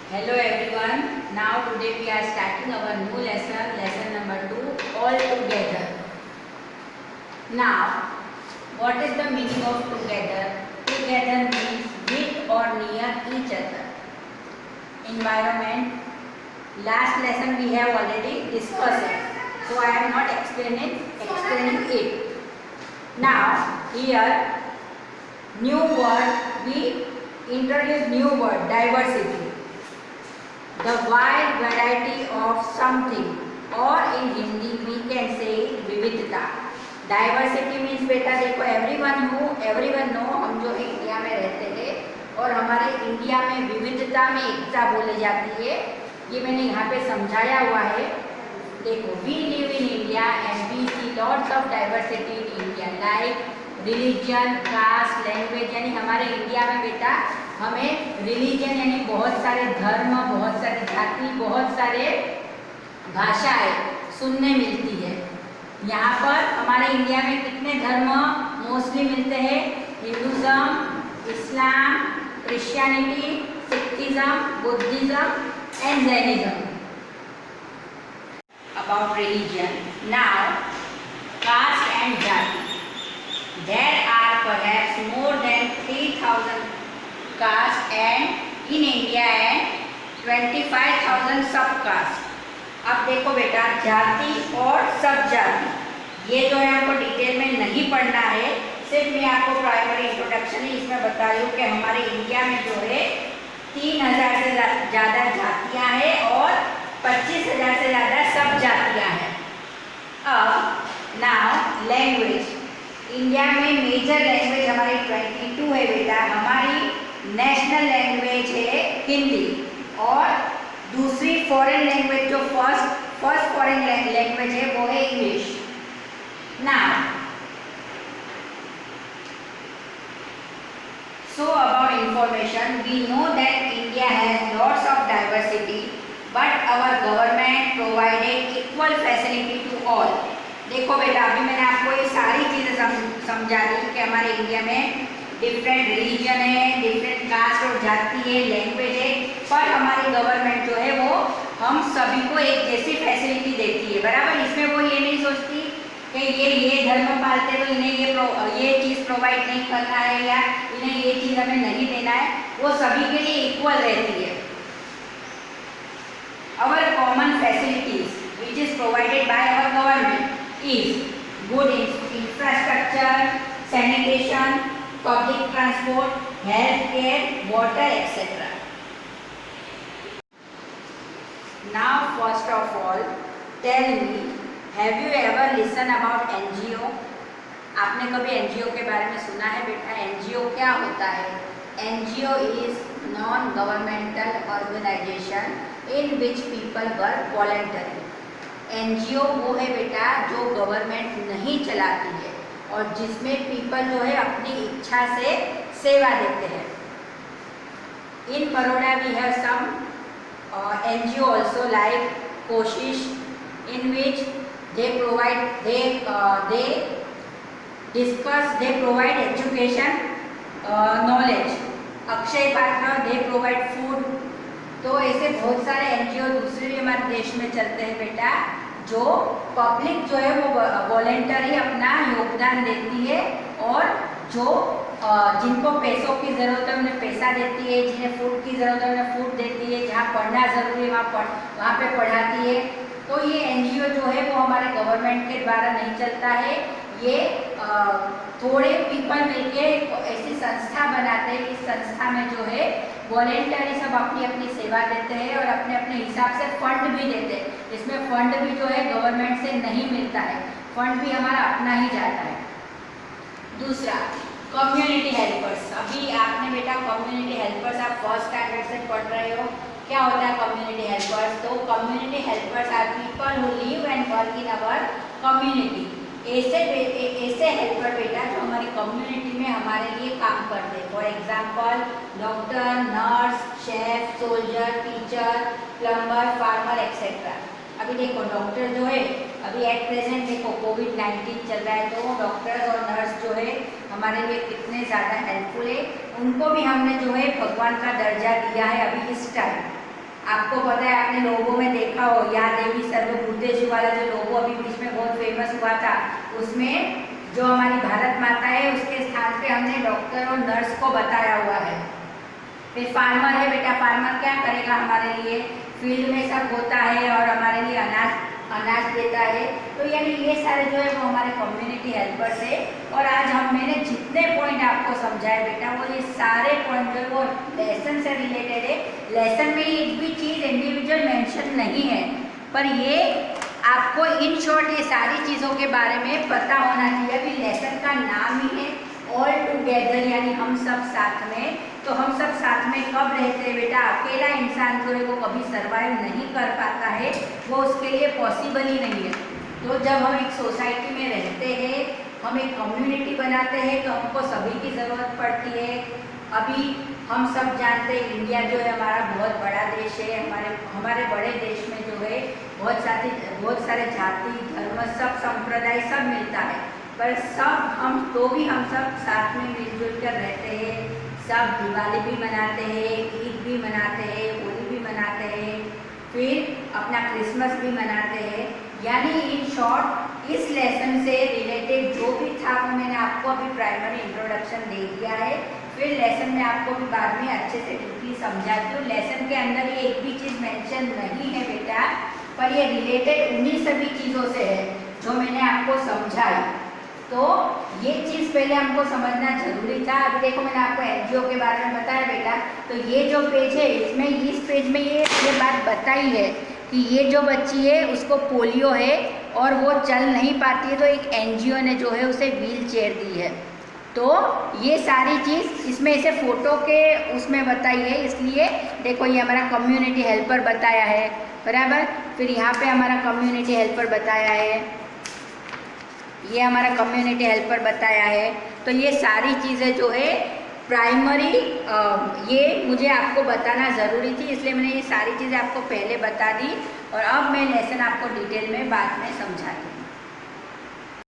Hello everyone. Now today we are starting our new lesson number 2, all together. Now, what is the meaning of together? Together means with or near each other. Environment. Last lesson we have already discussed it, so I am not explaining it. Now, here new word, we introduce new word, diversity. The wide variety of something, or in Hindi we can say विविधता. Diversity means बेटा देखो everyone no हम जो है India में रहते हैं और हमारे इंडिया में विविधता में एकता बोली जाती है. ये मैंने यहाँ पे समझाया हुआ है. देखो we live in India and we see lots of diversity in India like religion, caste, language. यानी हमारे इंडिया में बेटा हमें रिलीजन यानी बहुत सारे धर्म, बहुत सारी जाति, बहुत सारे भाषाएं सुनने मिलती है. यहाँ पर हमारे इंडिया में कितने धर्म मोस्टली मिलते हैं? Hinduism, Islam, Christianity, Sikhism, Buddhism and Jainism. About religion. Now caste and जाति. There are perhaps more than 3,000 castes and in India and 25,000 subcastes. अब देखो बेटा जाति और सब जाति ये जो है आपको डिटेल में नहीं पढ़ना है. सिर्फ मैं आपको प्राइमरी इंट्रोडक्शन ही इसमें बता रही हूँ कि हमारे इंडिया में जो है 3,000 से ज़्यादा जातियाँ हैं और 25,000 से ज़्यादा सब जातियाँ हैं. अब नाउ लैंग्वेज. इंडिया में मेजर लैंग्वेज हमारी 22 है बेटा. हमारी नेशनल लैंग्वेज है हिंदी और दूसरी फॉरेन लैंग्वेज जो फर्स्ट फॉरेन लैंग्वेज है वो है English. Now so about information. We know that India has lots of diversity but our government provided equal facility to all. देखो बेटा अभी मैंने आपको ये सारी चीज़ें समझा दी कि हमारे इंडिया में डिफरेंट रिलीजन है, डिफरेंट कास्ट और जाति है, लैंग्वेज है, पर हमारी गवर्नमेंट जो है वो हम सभी को एक जैसी फैसिलिटी देती है. बराबर. इसमें वो ये नहीं सोचती कि ये धर्म पालते तो इन्हें ये चीज़ प्रोवाइड नहीं करना है या इन्हें ये चीज़ हमें नहीं देना है. वो सभी के लिए इक्वल रहती है. Our common facilities which is provided by our government is good infrastructure, sanitation, public transport, healthcare, water, etc. Now, first of all, tell me, have you ever listened about NGO? आपने कभी NGO के बारे में सुना है बेटा? NGO क्या होता है? NGO is non-governmental organization in which people work voluntarily. NGO वो है बेटा जो गवर्नमेंट नहीं चलाती है और जिसमें पीपल जो है अपनी इच्छा से सेवा देते हैं. In Baroda we have some NGO also like कोशिश in which they provide education, knowledge. Akshay पात्र they provide food. तो ऐसे बहुत सारे NGO दूसरे भी हमारे देश में चलते हैं बेटा जो पब्लिक जो है वो वॉलेंटरी अपना योगदान देती है और जो जिनको पैसों की ज़रूरत है उन्हें पैसा देती है, जिन्हें फूड की ज़रूरत है उन्हें फूड देती है, जहाँ पढ़ना ज़रूरी है वहाँ पे पढ़ाती है. तो ये NGO जो है वो हमारे गवर्नमेंट के द्वारा नहीं चलता है. ये थोड़े पीपल मिलके ऐसी संस्था बनाते हैं. इस संस्था में जो है वॉलेंटरी सब अपनी अपनी सेवा देते हैं और अपने अपने हिसाब से फंड भी देते हैं. इसमें फंड भी जो है गवर्नमेंट से नहीं मिलता है, फंड भी हमारा अपना ही जाता है. दूसरा कम्युनिटी हेल्पर्स. अभी आपने बेटा कम्युनिटी हेल्पर्स आप फर्स्ट स्टैंडर्ड से पढ़ रहे हो. क्या होता है कम्युनिटी हेल्पर्स? तो community helpers are people who live and work in our community. ऐसे हेल्पर बेटा जो हमारी कम्युनिटी में हमारे लिए काम करते हैं. For example doctor, nurse, chef, soldier, teacher, plumber, farmer etcetera. अभी देखो डॉक्टर जो है अभी एट प्रेजेंट देखो कोविड-19 चल रहा है तो डॉक्टर्स और नर्स जो है हमारे लिए कितने ज़्यादा हेल्पफुल है. उनको भी हमने जो है भगवान का दर्जा दिया है अभी इस टाइम. आपको पता है, आपने लोगों में देखा हो, या देवी सर्वभूतेषु वाला जो लोगो अभी बीच में बहुत फेमस हुआ था, उसमें जो हमारी भारत माता है उसके स्थान पे हमने डॉक्टर और नर्स को बताया हुआ है। फिर फार्मर है बेटा, फार्मर क्या करेगा हमारे लिए, फील्ड में सब होता है और हमारे लिए अनाज देता है। तो यानी ये सारे जो है वो हमारे कम्युनिटी हेल्पर्स है। और आज मैंने जितने पॉइंट आपको समझाए बेटा, वो ये सारे पॉइंट जो है वो लेसन से रिलेटेड है। लेसन में एक भी चीज़ इंडिविजुअल मेंशन नहीं है, पर ये आपको इन शॉर्ट ये सारी चीज़ों के बारे में पता होना चाहिए। अभी लेसन का नाम ही है ऑल टुगेदर, यानी हम सब साथ में। तो हम सब साथ में कब रहते हैं बेटा, अकेला इंसान जो है वो कभी सर्वाइव नहीं कर पाता है, वो उसके लिए पॉसिबल ही नहीं है। तो जब हम एक सोसाइटी में रहते हैं, हम एक कम्युनिटी बनाते हैं, तो हमको सभी की ज़रूरत पड़ती है। अभी हम सब जानते हैं इंडिया जो है हमारा बहुत बड़ा देश है। हमारे बड़े देश में जो है बहुत सारे जाति धर्म सब संप्रदाय सब मिलता है, पर हम सब साथ में मिलजुल कर रहते हैं। सब दिवाली भी मनाते हैं, ईद भी मनाते हैं, होली भी मनाते हैं, फिर अपना क्रिसमस भी मनाते हैं। यानी इन शॉर्ट इस लेसन से रिलेटेड जो भी था वो मैंने आपको अभी प्राइमरी इंट्रोडक्शन दे दिया है। फिर लेसन में आपको भी बाद में अच्छे से डीपली समझाती हूँ। लेसन के अंदर ये एक भी चीज़ मेंशन नहीं है बेटा, पर ये रिलेटेड उन्हीं सभी चीज़ों से है जो मैंने आपको समझाई। तो ये चीज़ पहले हमको समझना जरूरी था। अभी देखो मैंने आपको एनजीओ के बारे में बताया बेटा, तो ये जो पेज है इसमें इस पेज में ये बात बताई है कि ये जो बच्ची है उसको पोलियो है और वो चल नहीं पाती है, तो एक एनजीओ ने जो है उसे व्हील चेयर दी है। तो ये सारी चीज़ इसमें इसे फ़ोटो के उसमें बताई है, इसलिए देखो ये हमारा कम्युनिटी हेल्पर बताया है, बराबर। फिर यहाँ पे हमारा कम्युनिटी हेल्पर बताया है, ये हमारा कम्युनिटी हेल्पर बताया है। तो ये सारी चीज़ें जो है प्राइमरी ये मुझे आपको बताना ज़रूरी थी, इसलिए मैंने ये सारी चीज़ें आपको पहले बता दी और अब मैं लेसन आपको डिटेल में बाद में समझाती हूँ।